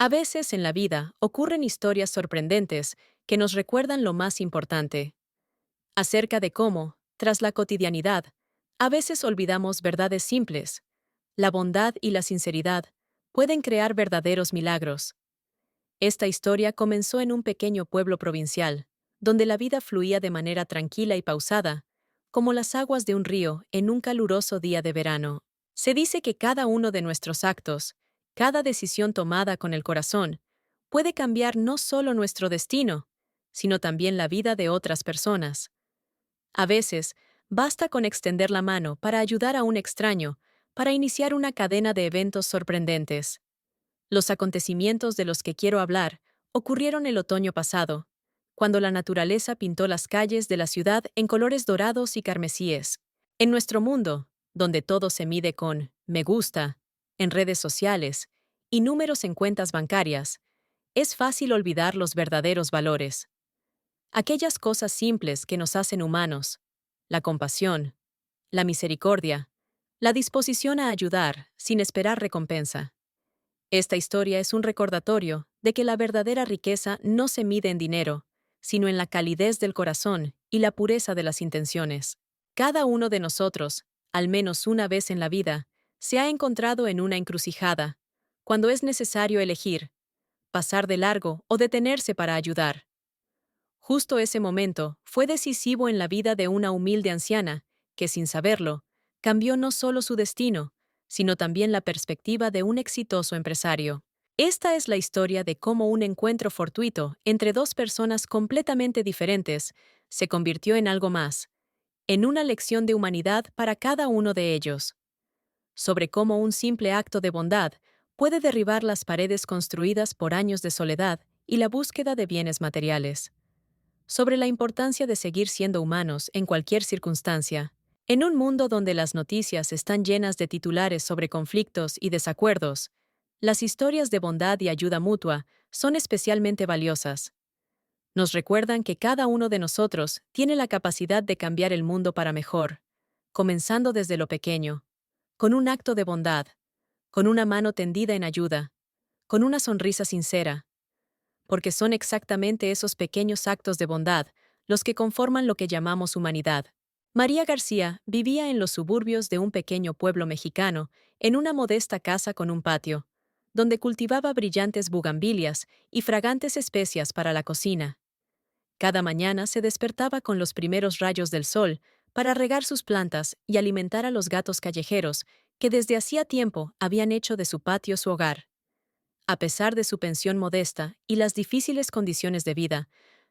A veces en la vida ocurren historias sorprendentes que nos recuerdan lo más importante, acerca de cómo, tras la cotidianidad, a veces olvidamos verdades simples. La bondad y la sinceridad pueden crear verdaderos milagros. Esta historia comenzó en un pequeño pueblo provincial, donde la vida fluía de manera tranquila y pausada, como las aguas de un río en un caluroso día de verano. Se dice que cada uno de nuestros actos, cada decisión tomada con el corazón, puede cambiar no solo nuestro destino, sino también la vida de otras personas. A veces, basta con extender la mano para ayudar a un extraño, para iniciar una cadena de eventos sorprendentes. Los acontecimientos de los que quiero hablar ocurrieron el otoño pasado, cuando la naturaleza pintó las calles de la ciudad en colores dorados y carmesíes. En nuestro mundo, donde todo se mide con me gusta, en redes sociales y números en cuentas bancarias, es fácil olvidar los verdaderos valores. Aquellas cosas simples que nos hacen humanos, la compasión, la misericordia, la disposición a ayudar sin esperar recompensa. Esta historia es un recordatorio de que la verdadera riqueza no se mide en dinero, sino en la calidez del corazón y la pureza de las intenciones. Cada uno de nosotros, al menos una vez en la vida, se ha encontrado en una encrucijada, cuando es necesario elegir, pasar de largo o detenerse para ayudar. Justo ese momento fue decisivo en la vida de una humilde anciana que, sin saberlo, cambió no solo su destino, sino también la perspectiva de un exitoso empresario. Esta es la historia de cómo un encuentro fortuito entre dos personas completamente diferentes se convirtió en algo más, en una lección de humanidad para cada uno de ellos, sobre cómo un simple acto de bondad puede derribar las paredes construidas por años de soledad y la búsqueda de bienes materiales, sobre la importancia de seguir siendo humanos en cualquier circunstancia. En un mundo donde las noticias están llenas de titulares sobre conflictos y desacuerdos, las historias de bondad y ayuda mutua son especialmente valiosas. Nos recuerdan que cada uno de nosotros tiene la capacidad de cambiar el mundo para mejor, comenzando desde lo pequeño, con un acto de bondad, con una mano tendida en ayuda, con una sonrisa sincera, porque son exactamente esos pequeños actos de bondad los que conforman lo que llamamos humanidad. María García vivía en los suburbios de un pequeño pueblo mexicano, en una modesta casa con un patio, donde cultivaba brillantes bugambilias y fragantes especias para la cocina. Cada mañana se despertaba con los primeros rayos del sol para regar sus plantas y alimentar a los gatos callejeros que desde hacía tiempo habían hecho de su patio su hogar. A pesar de su pensión modesta y las difíciles condiciones de vida,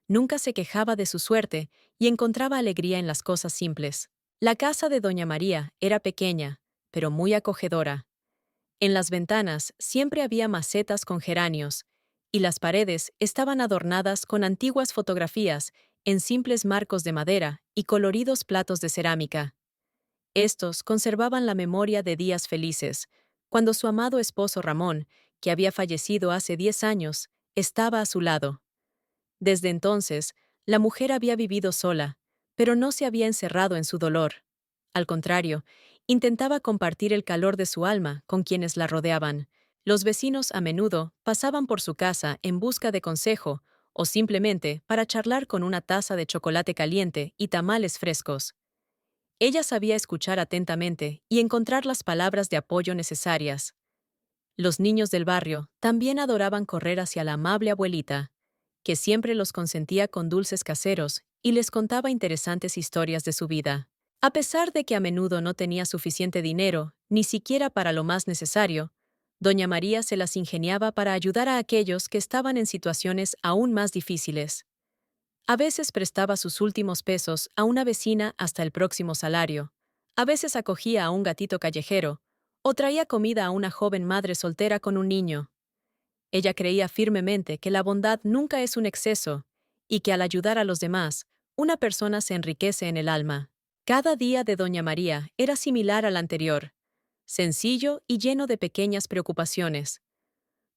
nunca se quejaba de su suerte y encontraba alegría en las cosas simples. La casa de Doña María era pequeña, pero muy acogedora. En las ventanas siempre había macetas con geranios, y las paredes estaban adornadas con antiguas fotografías en simples marcos de madera y coloridos platos de cerámica. Estos conservaban la memoria de días felices, cuando su amado esposo Ramón, que había fallecido hace 10 años, estaba a su lado. Desde entonces, la mujer había vivido sola, pero no se había encerrado en su dolor. Al contrario, intentaba compartir el calor de su alma con quienes la rodeaban. Los vecinos a menudo pasaban por su casa en busca de consejo o simplemente para charlar con una taza de chocolate caliente y tamales frescos. Ella sabía escuchar atentamente y encontrar las palabras de apoyo necesarias. Los niños del barrio también adoraban correr hacia la amable abuelita, que siempre los consentía con dulces caseros y les contaba interesantes historias de su vida. A pesar de que a menudo no tenía suficiente dinero, ni siquiera para lo más necesario, doña María se las ingeniaba para ayudar a aquellos que estaban en situaciones aún más difíciles. A veces prestaba sus últimos pesos a una vecina hasta el próximo salario. A veces acogía a un gatito callejero, o traía comida a una joven madre soltera con un niño. Ella creía firmemente que la bondad nunca es un exceso, y que al ayudar a los demás, una persona se enriquece en el alma. Cada día de Doña María era similar al anterior, sencillo y lleno de pequeñas preocupaciones.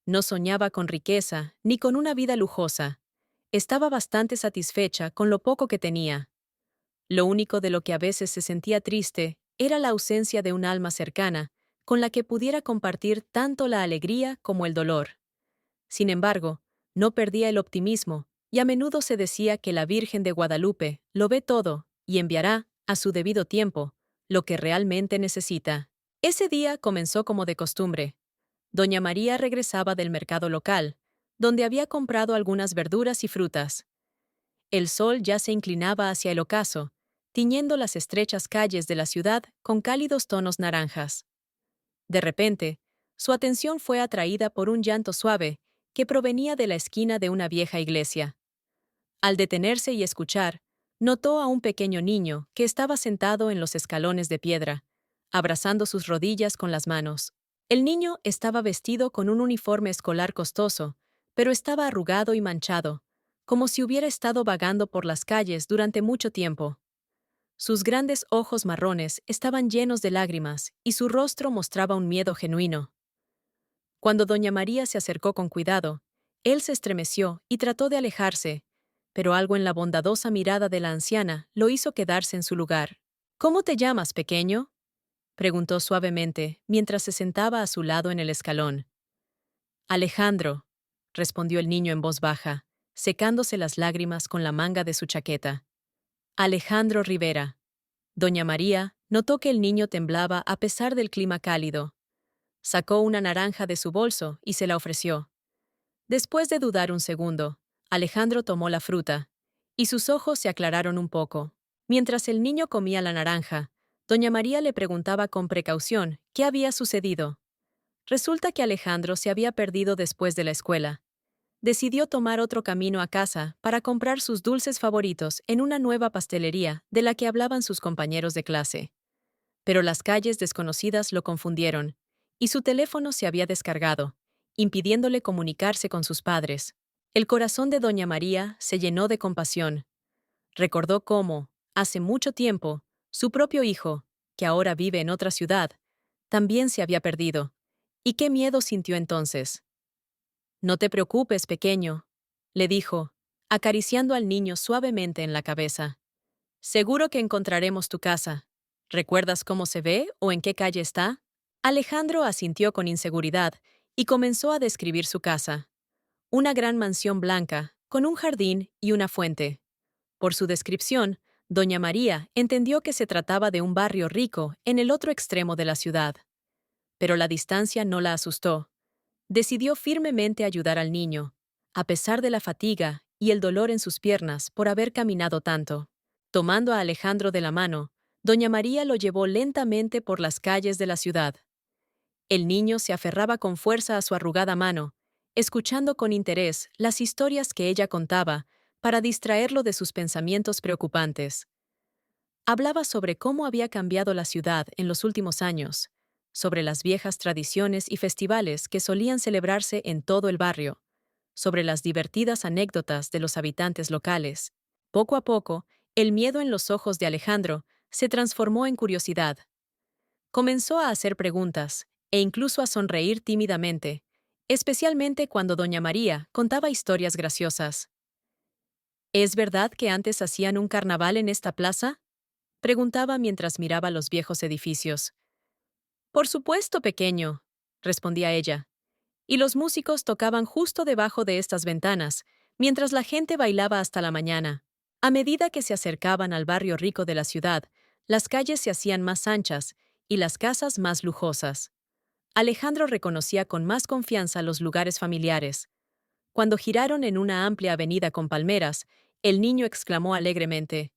No soñaba con riqueza ni con una vida lujosa. Estaba bastante satisfecha con lo poco que tenía. Lo único de lo que a veces se sentía triste era la ausencia de un alma cercana, con la que pudiera compartir tanto la alegría como el dolor. Sin embargo, no perdía el optimismo, y a menudo se decía que la Virgen de Guadalupe lo ve todo y enviará, a su debido tiempo, lo que realmente necesita. Ese día comenzó como de costumbre. Doña María regresaba del mercado local, donde había comprado algunas verduras y frutas. El sol ya se inclinaba hacia el ocaso, tiñendo las estrechas calles de la ciudad con cálidos tonos naranjas. De repente, su atención fue atraída por un llanto suave que provenía de la esquina de una vieja iglesia. Al detenerse y escuchar, notó a un pequeño niño que estaba sentado en los escalones de piedra, abrazando sus rodillas con las manos. El niño estaba vestido con un uniforme escolar costoso, pero estaba arrugado y manchado, como si hubiera estado vagando por las calles durante mucho tiempo. Sus grandes ojos marrones estaban llenos de lágrimas y su rostro mostraba un miedo genuino. Cuando doña María se acercó con cuidado, él se estremeció y trató de alejarse, pero algo en la bondadosa mirada de la anciana lo hizo quedarse en su lugar. ¿Cómo te llamas, pequeño?, preguntó suavemente mientras se sentaba a su lado en el escalón. Alejandro, respondió el niño en voz baja, secándose las lágrimas con la manga de su chaqueta. Alejandro Rivera. Doña María notó que el niño temblaba a pesar del clima cálido. Sacó una naranja de su bolso y se la ofreció. Después de dudar un segundo, Alejandro tomó la fruta, y sus ojos se aclararon un poco. Mientras el niño comía la naranja, doña María le preguntaba con precaución qué había sucedido. Resulta que Alejandro se había perdido después de la escuela. Decidió tomar otro camino a casa para comprar sus dulces favoritos en una nueva pastelería de la que hablaban sus compañeros de clase. Pero las calles desconocidas lo confundieron, y su teléfono se había descargado, impidiéndole comunicarse con sus padres. El corazón de doña María se llenó de compasión. Recordó cómo, hace mucho tiempo, su propio hijo, que ahora vive en otra ciudad, también se había perdido. ¿Y qué miedo sintió entonces? No te preocupes, pequeño, le dijo, acariciando al niño suavemente en la cabeza. Seguro que encontraremos tu casa. ¿Recuerdas cómo se ve o en qué calle está? Alejandro asintió con inseguridad y comenzó a describir su casa. Una gran mansión blanca, con un jardín y una fuente. Por su descripción, doña María entendió que se trataba de un barrio rico en el otro extremo de la ciudad. Pero la distancia no la asustó. Decidió firmemente ayudar al niño, a pesar de la fatiga y el dolor en sus piernas por haber caminado tanto. Tomando a Alejandro de la mano, doña María lo llevó lentamente por las calles de la ciudad. El niño se aferraba con fuerza a su arrugada mano, escuchando con interés las historias que ella contaba para distraerlo de sus pensamientos preocupantes. Hablaba sobre cómo había cambiado la ciudad en los últimos años, sobre las viejas tradiciones y festivales que solían celebrarse en todo el barrio, sobre las divertidas anécdotas de los habitantes locales. Poco a poco, el miedo en los ojos de Alejandro se transformó en curiosidad. Comenzó a hacer preguntas e incluso a sonreír tímidamente, especialmente cuando doña María contaba historias graciosas. ¿Es verdad que antes hacían un carnaval en esta plaza?, preguntaba mientras miraba los viejos edificios. Por supuesto, pequeño, respondía ella. Y los músicos tocaban justo debajo de estas ventanas, mientras la gente bailaba hasta la mañana. A medida que se acercaban al barrio rico de la ciudad, las calles se hacían más anchas y las casas más lujosas. Alejandro reconocía con más confianza los lugares familiares. Cuando giraron en una amplia avenida con palmeras, el niño exclamó alegremente: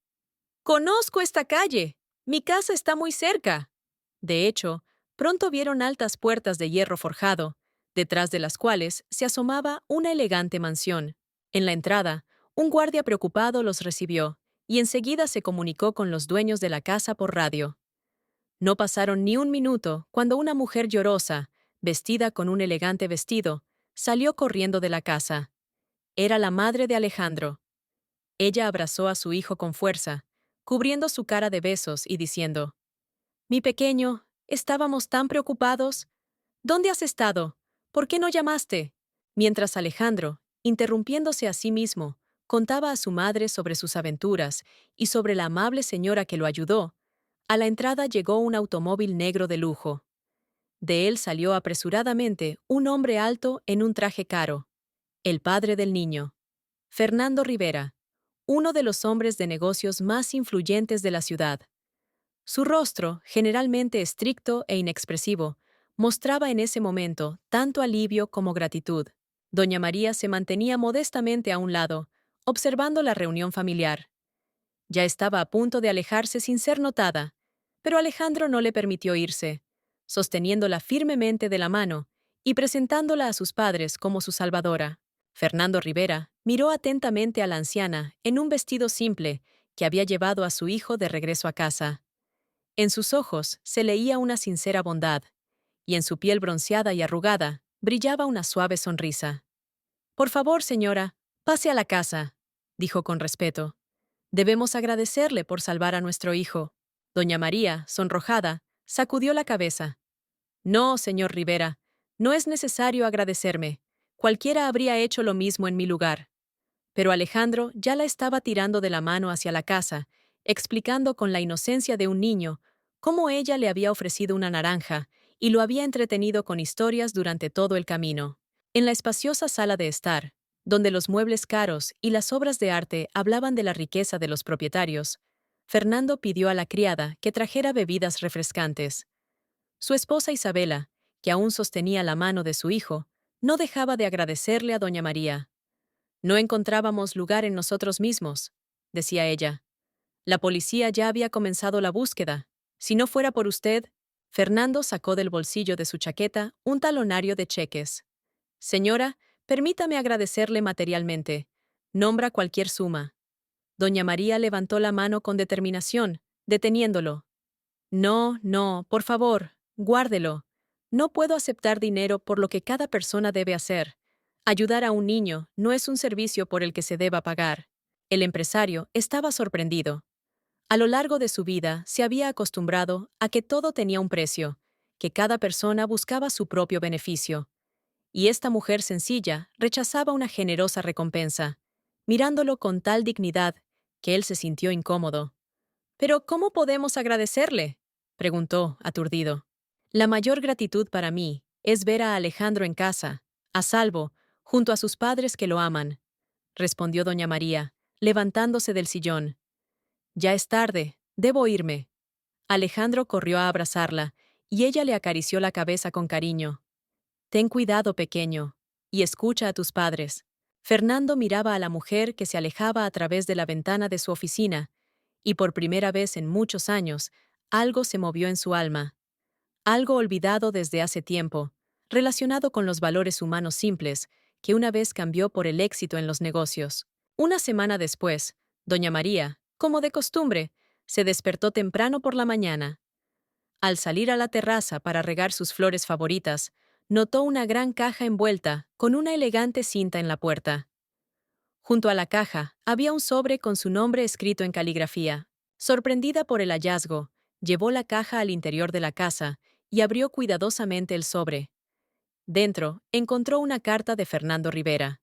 «¡Conozco esta calle! Mi casa está muy cerca». De hecho, pronto vieron altas puertas de hierro forjado, detrás de las cuales se asomaba una elegante mansión. En la entrada, un guardia preocupado los recibió y enseguida se comunicó con los dueños de la casa por radio. No pasaron ni un minuto cuando una mujer llorosa, vestida con un elegante vestido, salió corriendo de la casa. Era la madre de Alejandro. Ella abrazó a su hijo con fuerza, cubriendo su cara de besos y diciendo: «Mi pequeño, estábamos tan preocupados. ¿Dónde has estado? ¿Por qué no llamaste?». Mientras Alejandro, interrumpiéndose a sí mismo, contaba a su madre sobre sus aventuras y sobre la amable señora que lo ayudó, a la entrada llegó un automóvil negro de lujo. De él salió apresuradamente un hombre alto en un traje caro. el padre del niño. Fernando Rivera, uno de los hombres de negocios más influyentes de la ciudad. Su rostro, generalmente estricto e inexpresivo, mostraba en ese momento tanto alivio como gratitud. Doña María se mantenía modestamente a un lado, observando la reunión familiar. Ya estaba a punto de alejarse sin ser notada, pero Alejandro no le permitió irse, sosteniéndola firmemente de la mano y presentándola a sus padres como su salvadora. Fernando Rivera miró atentamente a la anciana en un vestido simple que había llevado a su hijo de regreso a casa. En sus ojos se leía una sincera bondad, y en su piel bronceada y arrugada brillaba una suave sonrisa. «Por favor, señora, pase a la casa», dijo con respeto. «Debemos agradecerle por salvar a nuestro hijo». Doña María, sonrojada, sacudió la cabeza. «No, señor Rivera, no es necesario agradecerme. Cualquiera habría hecho lo mismo en mi lugar». Pero Alejandro ya la estaba tirando de la mano hacia la casa, explicando con la inocencia de un niño cómo ella le había ofrecido una naranja y lo había entretenido con historias durante todo el camino. En la espaciosa sala de estar, donde los muebles caros y las obras de arte hablaban de la riqueza de los propietarios, Fernando pidió a la criada que trajera bebidas refrescantes. Su esposa Isabela, que aún sostenía la mano de su hijo, no dejaba de agradecerle a doña María. «No encontrábamos lugar en nosotros mismos», decía ella. «La policía ya había comenzado la búsqueda. Si no fuera por usted». Fernando sacó del bolsillo de su chaqueta un talonario de cheques. «Señora, permítame agradecerle materialmente. Nombra cualquier suma». Doña María levantó la mano con determinación, deteniéndolo. «No, no, por favor, guárdelo. No puedo aceptar dinero por lo que cada persona debe hacer. Ayudar a un niño no es un servicio por el que se deba pagar». El empresario estaba sorprendido. A lo largo de su vida se había acostumbrado a que todo tenía un precio, que cada persona buscaba su propio beneficio. Y esta mujer sencilla rechazaba una generosa recompensa, mirándolo con tal dignidad que él se sintió incómodo. «¿Pero cómo podemos agradecerle?», preguntó, aturdido. «La mayor gratitud para mí es ver a Alejandro en casa, a salvo, junto a sus padres que lo aman», respondió doña María, levantándose del sillón. «Ya es tarde, debo irme». Alejandro corrió a abrazarla, y ella le acarició la cabeza con cariño. «Ten cuidado, pequeño, y escucha a tus padres». Fernando miraba a la mujer que se alejaba a través de la ventana de su oficina, y por primera vez en muchos años, algo se movió en su alma. Algo olvidado desde hace tiempo, relacionado con los valores humanos simples, que una vez cambió por el éxito en los negocios. Una semana después, doña María, como de costumbre, se despertó temprano por la mañana. Al salir a la terraza para regar sus flores favoritas, notó una gran caja envuelta con una elegante cinta en la puerta. Junto a la caja había un sobre con su nombre escrito en caligrafía. Sorprendida por el hallazgo, llevó la caja al interior de la casa y abrió cuidadosamente el sobre. Dentro, encontró una carta de Fernando Rivera.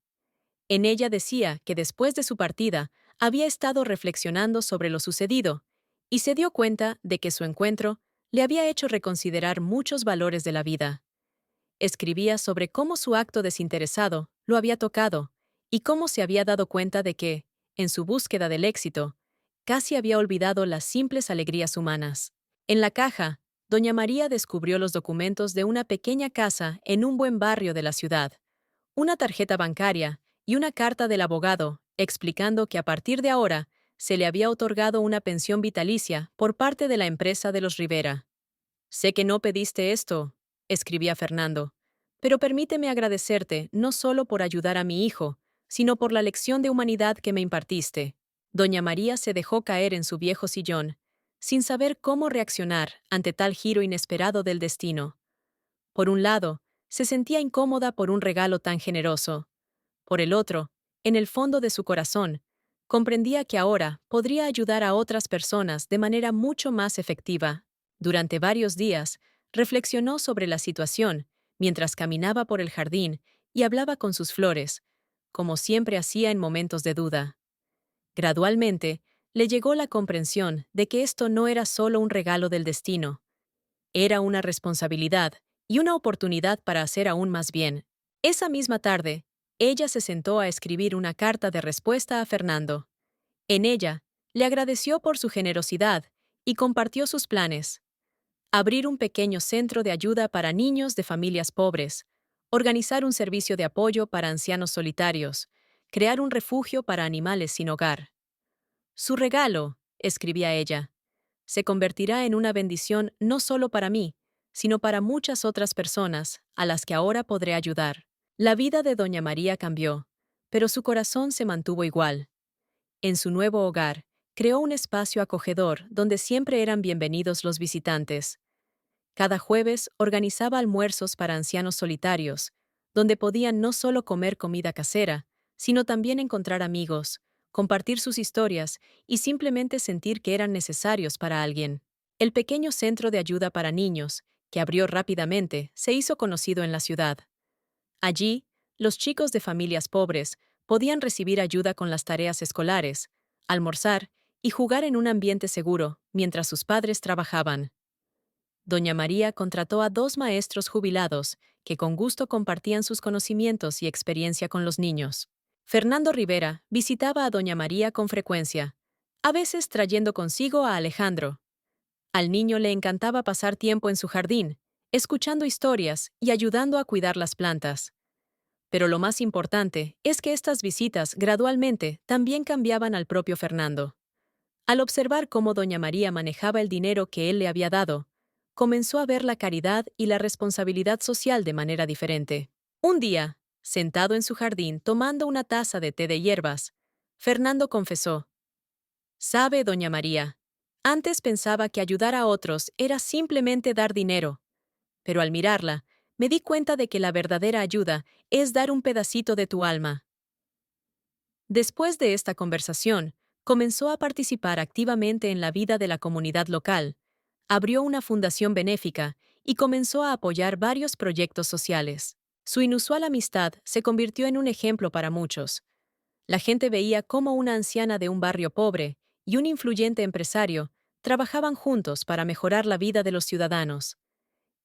En ella decía que después de su partida había estado reflexionando sobre lo sucedido y se dio cuenta de que su encuentro le había hecho reconsiderar muchos valores de la vida. Escribía sobre cómo su acto desinteresado lo había tocado y cómo se había dado cuenta de que, en su búsqueda del éxito, casi había olvidado las simples alegrías humanas. En la caja, doña María descubrió los documentos de una pequeña casa en un buen barrio de la ciudad, una tarjeta bancaria y una carta del abogado explicando que a partir de ahora se le había otorgado una pensión vitalicia por parte de la empresa de los Rivera. «Sé que no pediste esto», escribía Fernando, «pero permíteme agradecerte no solo por ayudar a mi hijo, sino por la lección de humanidad que me impartiste». Doña María se dejó caer en su viejo sillón, sin saber cómo reaccionar ante tal giro inesperado del destino. Por un lado, se sentía incómoda por un regalo tan generoso. Por el otro, en el fondo de su corazón, comprendía que ahora podría ayudar a otras personas de manera mucho más efectiva. Durante varios días, reflexionó sobre la situación mientras caminaba por el jardín y hablaba con sus flores, como siempre hacía en momentos de duda. Gradualmente, le llegó la comprensión de que esto no era solo un regalo del destino. Era una responsabilidad y una oportunidad para hacer aún más bien. Esa misma tarde, Ella se sentó a escribir una carta de respuesta a Fernando. En ella, le agradeció por su generosidad y compartió sus planes: abrir un pequeño centro de ayuda para niños de familias pobres, organizar un servicio de apoyo para ancianos solitarios, crear un refugio para animales sin hogar. Su regalo, escribía ella, se convertirá en una bendición no solo para mí, sino para muchas otras personas a las que ahora podré ayudar. La vida de doña María cambió, pero su corazón se mantuvo igual. En su nuevo hogar, creó un espacio acogedor donde siempre eran bienvenidos los visitantes. Cada jueves organizaba almuerzos para ancianos solitarios, donde podían no solo comer comida casera, sino también encontrar amigos, compartir sus historias y simplemente sentir que eran necesarios para alguien. El pequeño centro de ayuda para niños, que abrió rápidamente, se hizo conocido en la ciudad. Allí, los chicos de familias pobres podían recibir ayuda con las tareas escolares, almorzar y jugar en un ambiente seguro mientras sus padres trabajaban. Doña María contrató a 2 maestros jubilados que con gusto compartían sus conocimientos y experiencia con los niños. Fernando Rivera visitaba a Doña María con frecuencia, a veces trayendo consigo a Alejandro. Al niño le encantaba pasar tiempo en su jardín, escuchando historias y ayudando a cuidar las plantas. Pero lo más importante es que estas visitas gradualmente también cambiaban al propio Fernando. Al observar cómo doña María manejaba el dinero que él le había dado, comenzó a ver la caridad y la responsabilidad social de manera diferente. Un día, sentado en su jardín tomando una taza de té de hierbas, Fernando confesó: «Sabe, doña María, antes pensaba que ayudar a otros era simplemente dar dinero, pero al mirarla, me di cuenta de que la verdadera ayuda es dar un pedacito de tu alma». Después de esta conversación, comenzó a participar activamente en la vida de la comunidad local, abrió una fundación benéfica y comenzó a apoyar varios proyectos sociales. Su inusual amistad se convirtió en un ejemplo para muchos. La gente veía cómo una anciana de un barrio pobre y un influyente empresario trabajaban juntos para mejorar la vida de los ciudadanos.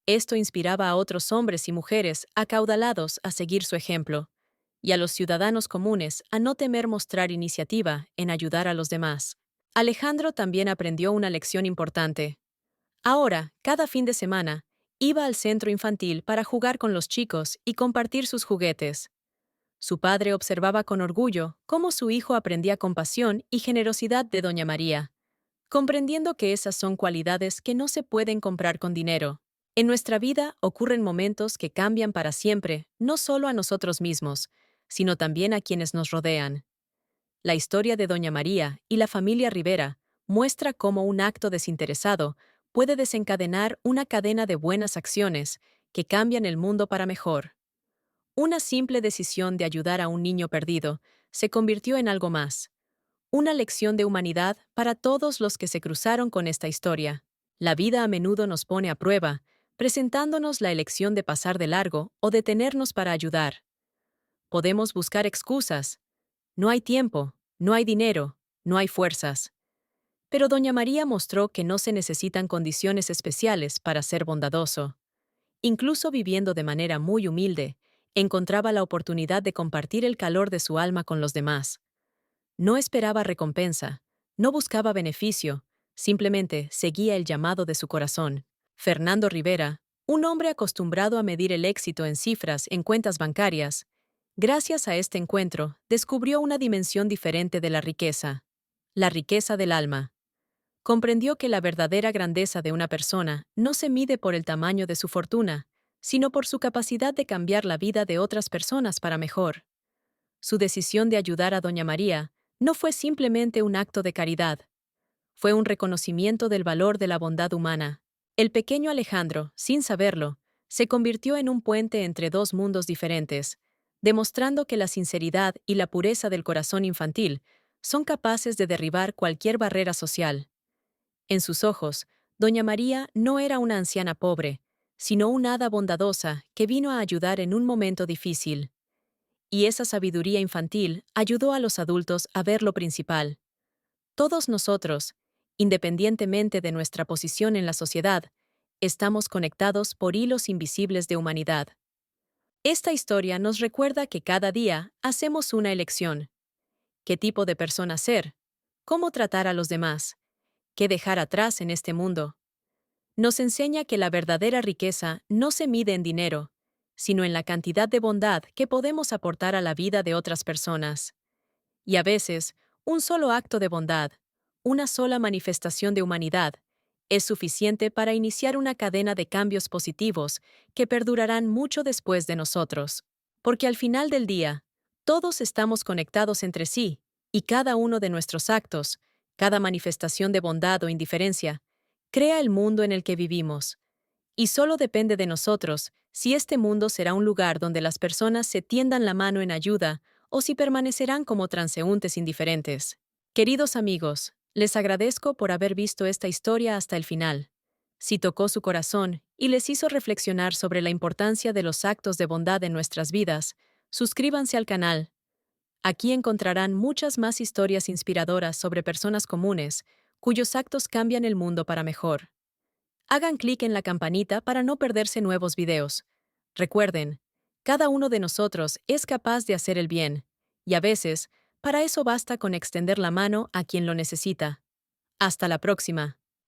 Esto inspiraba a otros hombres y mujeres acaudalados a seguir su ejemplo, y a los ciudadanos comunes a no temer mostrar iniciativa en ayudar a los demás. Alejandro también aprendió una lección importante. Ahora, cada fin de semana, iba al centro infantil para jugar con los chicos y compartir sus juguetes. Su padre observaba con orgullo cómo su hijo aprendía compasión y generosidad de doña María, comprendiendo que esas son cualidades que no se pueden comprar con dinero. En nuestra vida ocurren momentos que cambian para siempre, no solo a nosotros mismos, sino también a quienes nos rodean. La historia de doña María y la familia Rivera muestra cómo un acto desinteresado puede desencadenar una cadena de buenas acciones que cambian el mundo para mejor. Una simple decisión de ayudar a un niño perdido se convirtió en algo más, una lección de humanidad para todos los que se cruzaron con esta historia. La vida a menudo nos pone a prueba, presentándonos la elección de pasar de largo o detenernos para ayudar. Podemos buscar excusas: no hay tiempo, no hay dinero, no hay fuerzas. Pero doña María mostró que no se necesitan condiciones especiales para ser bondadoso. Incluso viviendo de manera muy humilde, encontraba la oportunidad de compartir el calor de su alma con los demás. No esperaba recompensa, no buscaba beneficio, simplemente seguía el llamado de su corazón. Fernando Rivera, un hombre acostumbrado a medir el éxito en cifras en cuentas bancarias, gracias a este encuentro, descubrió una dimensión diferente de la riqueza del alma. Comprendió que la verdadera grandeza de una persona no se mide por el tamaño de su fortuna, sino por su capacidad de cambiar la vida de otras personas para mejor. Su decisión de ayudar a doña María no fue simplemente un acto de caridad, fue un reconocimiento del valor de la bondad humana. El pequeño Alejandro, sin saberlo, se convirtió en un puente entre dos mundos diferentes, demostrando que la sinceridad y la pureza del corazón infantil son capaces de derribar cualquier barrera social. En sus ojos, doña María no era una anciana pobre, sino una hada bondadosa que vino a ayudar en un momento difícil. Y esa sabiduría infantil ayudó a los adultos a ver lo principal. Todos nosotros, independientemente de nuestra posición en la sociedad, estamos conectados por hilos invisibles de humanidad. Esta historia nos recuerda que cada día hacemos una elección. ¿Qué tipo de persona ser? ¿Cómo tratar a los demás? ¿Qué dejar atrás en este mundo? Nos enseña que la verdadera riqueza no se mide en dinero, sino en la cantidad de bondad que podemos aportar a la vida de otras personas. Y a veces, un solo acto de bondad, una sola manifestación de humanidad, es suficiente para iniciar una cadena de cambios positivos que perdurarán mucho después de nosotros. Porque al final del día, todos estamos conectados entre sí, y cada uno de nuestros actos, cada manifestación de bondad o indiferencia, crea el mundo en el que vivimos. Y solo depende de nosotros si este mundo será un lugar donde las personas se tiendan la mano en ayuda o si permanecerán como transeúntes indiferentes. Queridos amigos, les agradezco por haber visto esta historia hasta el final. Si tocó su corazón y les hizo reflexionar sobre la importancia de los actos de bondad en nuestras vidas, suscríbanse al canal. Aquí encontrarán muchas más historias inspiradoras sobre personas comunes, cuyos actos cambian el mundo para mejor. Hagan clic en la campanita para no perderse nuevos videos. Recuerden, cada uno de nosotros es capaz de hacer el bien, y a veces, para eso basta con extender la mano a quien lo necesita. Hasta la próxima.